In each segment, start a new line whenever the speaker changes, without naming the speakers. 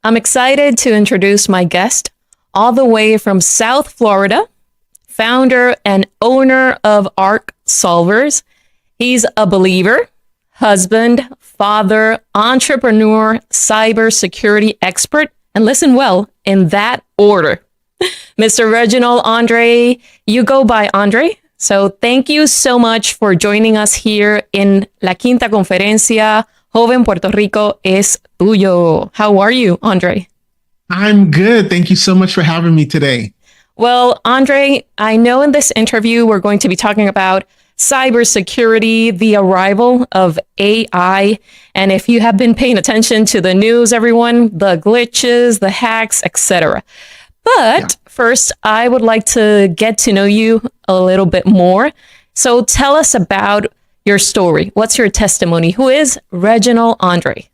I'm excited to introduce my guest, all the way from South Florida, founder and owner of Arc Solvers. He's a believer, husband, father, entrepreneur, cybersecurity expert, and listen well, in that order. Mr. Reginald Andre, you go by Andre. So thank you so much for joining us here in La Quinta Conferencia. Joven Puerto Rico es tuyo. How are you, Andre?
I'm good. Thank you so much for having me today.
Well, Andre, I know in this interview we're going to be talking about cybersecurity, the arrival of AI. And if you have been paying attention to the news, everyone, the glitches, the hacks, etc. But first, I would like to get to know you a little bit more. So tell us about your story. What's your testimony? Who is Reginald Andre?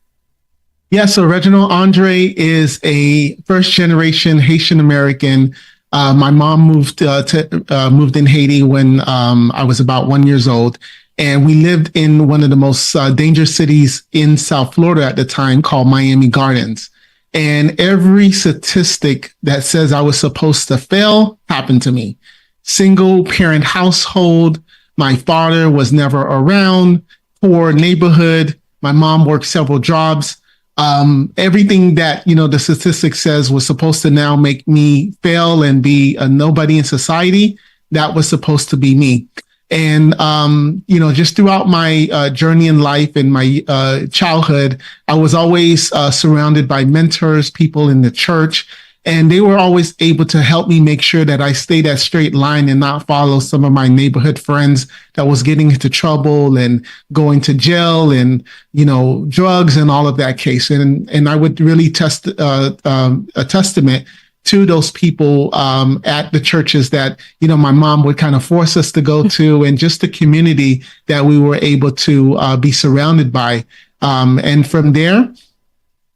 Yeah, so Reginald Andre is a first-generation Haitian American. My mom moved in Haiti when I was about 1 year old, and we lived in one of the most dangerous cities in South Florida at the time, called Miami Gardens. And every statistic that says I was supposed to fail happened to me. Single parent household. My father was never around. Poor neighborhood. My mom worked several jobs. Everything that, the statistic says was supposed to now make me fail and be a nobody in society, that was supposed to be me. And, just throughout my journey in life and my childhood, I was always surrounded by mentors, people in the church, and they were always able to help me make sure that I stayed that straight line and not follow some of my neighborhood friends that was getting into trouble and going to jail and, drugs and all of that case. And I would really test a testament to those people at the churches that, my mom would kind of force us to go to, and just the community that we were able to be surrounded by. And from there,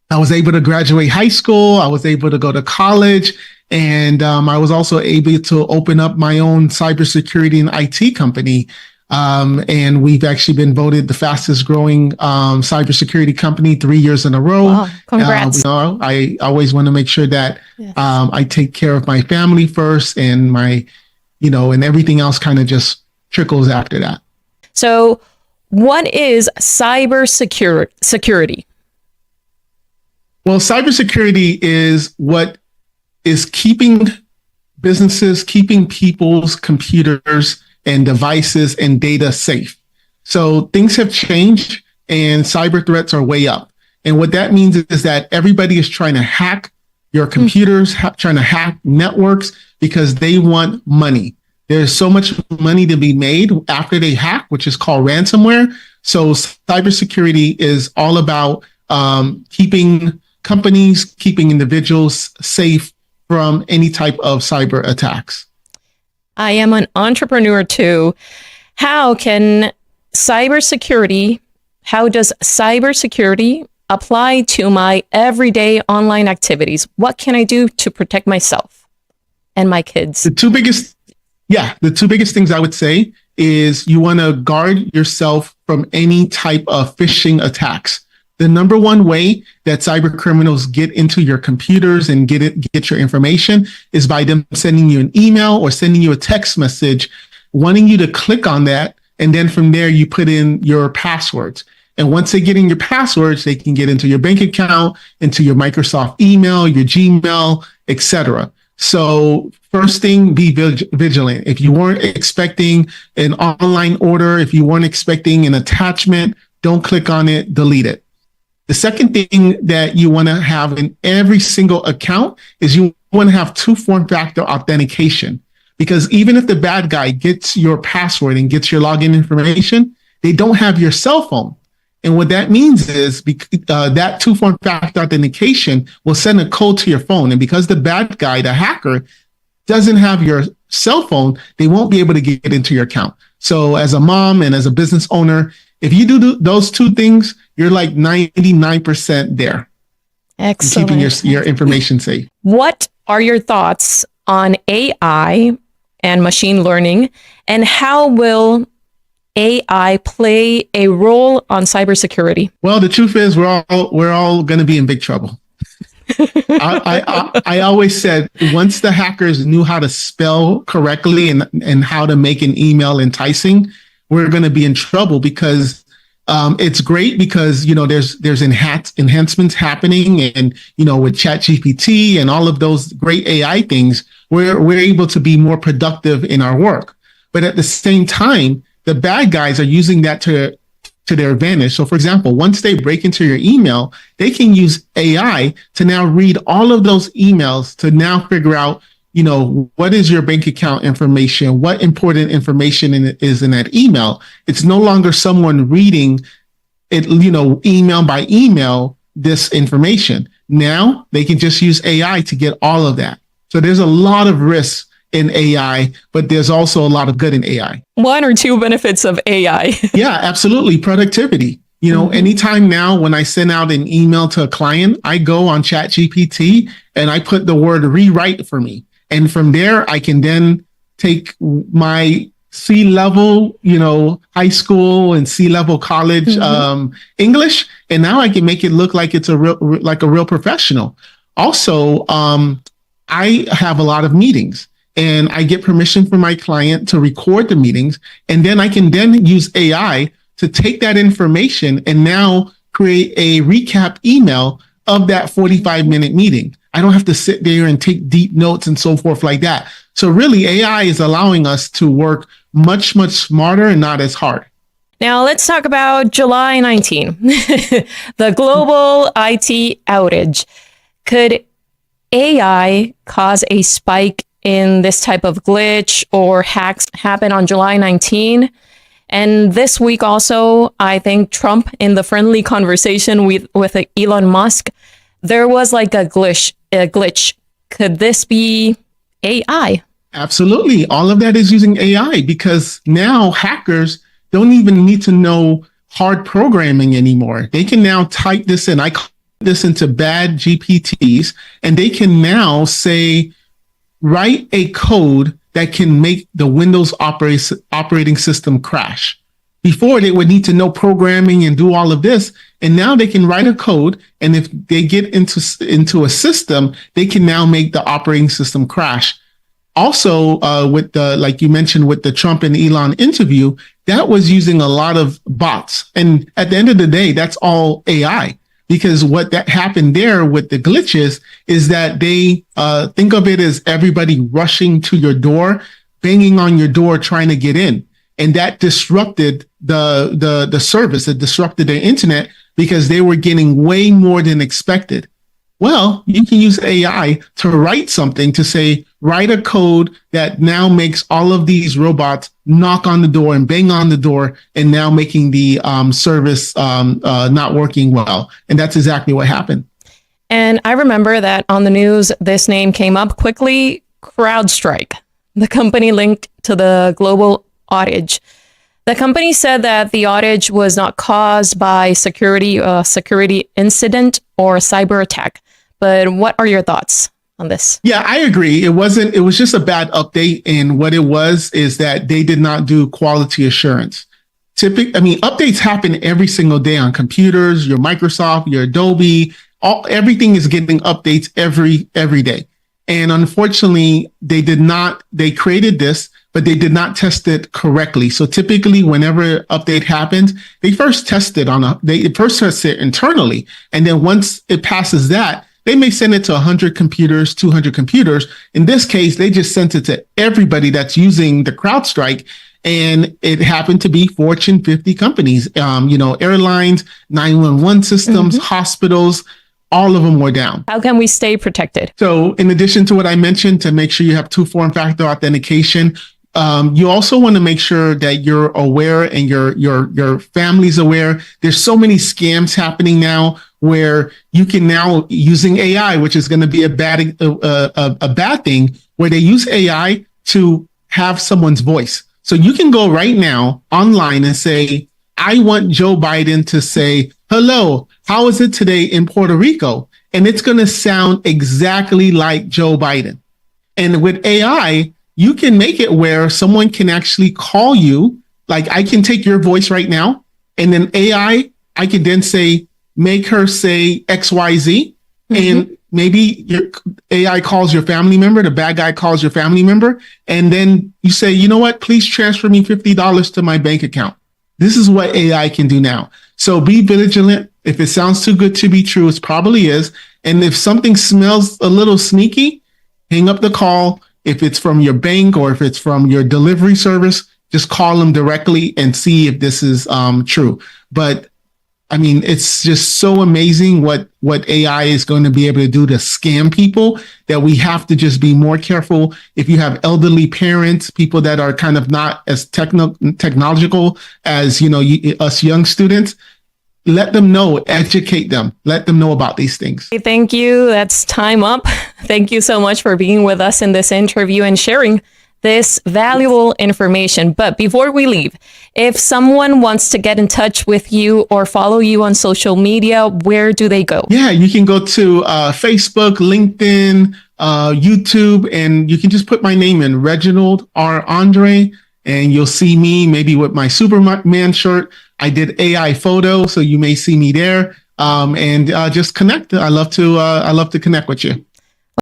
I was able to graduate high school. I was able to go to college. And I was also able to open up my own cybersecurity and IT company. And we've actually been voted the fastest growing cybersecurity company 3 years in a row.
Wow, congrats.
I always want to make sure that
Yes.
I take care of my family first, and my, and everything else kind of just trickles after that.
So what is cybersecurity?
Well, cybersecurity is what is keeping businesses, keeping people's computers and devices and data safe. So things have changed and cyber threats are way up. And what that means is that everybody is trying to hack your computers, trying to hack networks, because they want money. There's so much money to be made after they hack, which is called ransomware. So cybersecurity is all about keeping companies, keeping individuals safe from any type of cyber attacks.
I am an entrepreneur too. How does cybersecurity apply to my everyday online activities? What can I do to protect myself and my kids?
The two biggest things I would say is you want to guard yourself from any type of phishing attacks. The number one way that cyber criminals get into your computers and get your information is by them sending you an email or sending you a text message, wanting you to click on that. And then from there, you put in your passwords. And once they get in your passwords, they can get into your bank account, into your Microsoft email, your Gmail, etc. So first thing, be vigilant. If you weren't expecting an online order, if you weren't expecting an attachment, don't click on it, delete it. The second thing that you want to have in every single account is you want to have two-factor authentication, because even if the bad guy gets your password and gets your login information, they don't have your cell phone. And what that means is that two-factor authentication will send a code to your phone. And because the bad guy, the hacker, doesn't have your cell phone, they won't be able to get into your account. So as a mom and as a business owner, if you do those two things, you're like 99% there.
Excellent.
Keeping your information safe.
What are your thoughts on AI and machine learning, and how will AI play a role on cybersecurity?
Well, the truth is we're all going to be in big trouble. I always said once the hackers knew how to spell correctly and how to make an email enticing, we're going to be in trouble because it's great because there's enhancements happening, and with ChatGPT and all of those great AI things, we're able to be more productive in our work. But at the same time, the bad guys are using that to their advantage. So for example, once they break into your email, they can use AI to now read all of those emails to now figure out, what is your bank account information? What important information is in that email? It's no longer someone reading it, email by email, this information. Now they can just use AI to get all of that. So there's a lot of risks in AI, but there's also a lot of good in AI.
One or two benefits of AI.
Yeah, absolutely. Productivity. Anytime now when I send out an email to a client, I go on ChatGPT and I put the word rewrite for me. And from there, I can then take my C-level, high school and C-level college English, and now I can make it look like it's a real professional. Also, I have a lot of meetings, and I get permission from my client to record the meetings, and then I can then use AI to take that information and now create a recap email of that 45-minute meeting. I don't have to sit there and take deep notes and so forth like that. So really, AI is allowing us to work much, much smarter and not as hard.
Now let's talk about July 19, the global IT outage. Could AI cause a spike in this type of glitch or hacks happen on July 19? And this week also, I think Trump, in the friendly conversation with Elon Musk, there was like a glitch. Could this be AI?
Absolutely. All of that is using AI because now hackers don't even need to know hard programming anymore. They can now type this in. I call this into bad GPTs, and they can now say, write a code that can make the Windows operating system crash. Before, they would need to know programming and do all of this. And now they can write a code. And if they get into a system, they can now make the operating system crash. Also, with like you mentioned, with the Trump and Elon interview, that was using a lot of bots. And at the end of the day, that's all AI. Because what that happened there with the glitches is that they think of it as everybody rushing to your door, banging on your door, trying to get in. And that disrupted the service. It disrupted their internet because they were getting way more than expected. Well, you can use AI to write something to say, write a code that now makes all of these robots knock on the door and bang on the door, and now making the service not working well. And that's exactly what happened.
And I remember that on the news, this name came up quickly, CrowdStrike, the company linked to the global outage. The company said that the outage was not caused by security incident or cyber attack. But what are your thoughts on this?
Yeah, I agree. It was just a bad update. And what it was is that they did not do quality assurance. Updates happen every single day on computers, your Microsoft, your Adobe, everything is getting updates every day. And unfortunately, they created this, but they did not test it correctly. So typically, whenever update happens, they first test it internally. And then once it passes that, they may send it to 100 computers, 200 computers. In this case, they just sent it to everybody that's using the CrowdStrike. And it happened to be Fortune 50 companies, airlines, 911 systems, hospitals, all of them were down.
How can we stay protected?
So in addition to what I mentioned, to make sure you have 2 form-factor authentication, you also want to make sure that you're aware and your family's aware. There's so many scams happening now where you can now, using AI, which is going to be a bad thing, where they use AI to have someone's voice. So you can go right now online and say, I want Joe Biden to say, hello, how is it today in Puerto Rico? And it's going to sound exactly like Joe Biden. And with AI, you can make it where someone can actually call you. Like I can take your voice right now, and then AI, I can then say, make her say XYZ. And maybe your AI calls your family member, the bad guy calls your family member, and then you say, you know what, please transfer me $50 to my bank account. This is what AI can do now. So be vigilant. If it sounds too good to be true, it probably is. And if something smells a little sneaky, hang up the call. If it's from your bank or if it's from your delivery service, just call them directly and see if this is true. But I mean, it's just so amazing what AI is going to be able to do to scam people that we have to just be more careful. If you have elderly parents, people that are kind of not as technological as, us young students, let them know, educate them, let them know about these things.
Thank you. That's time up. Thank you so much for being with us in this interview and sharing this valuable information. But before we leave, if someone wants to get in touch with you or follow you on social media, where do they go?
Yeah, you can go to Facebook, LinkedIn, YouTube, and you can just put my name in, Reginald R. Andre, and you'll see me maybe with my Superman shirt. I did AI photo, so you may see me there. And just connect. I love to connect with you.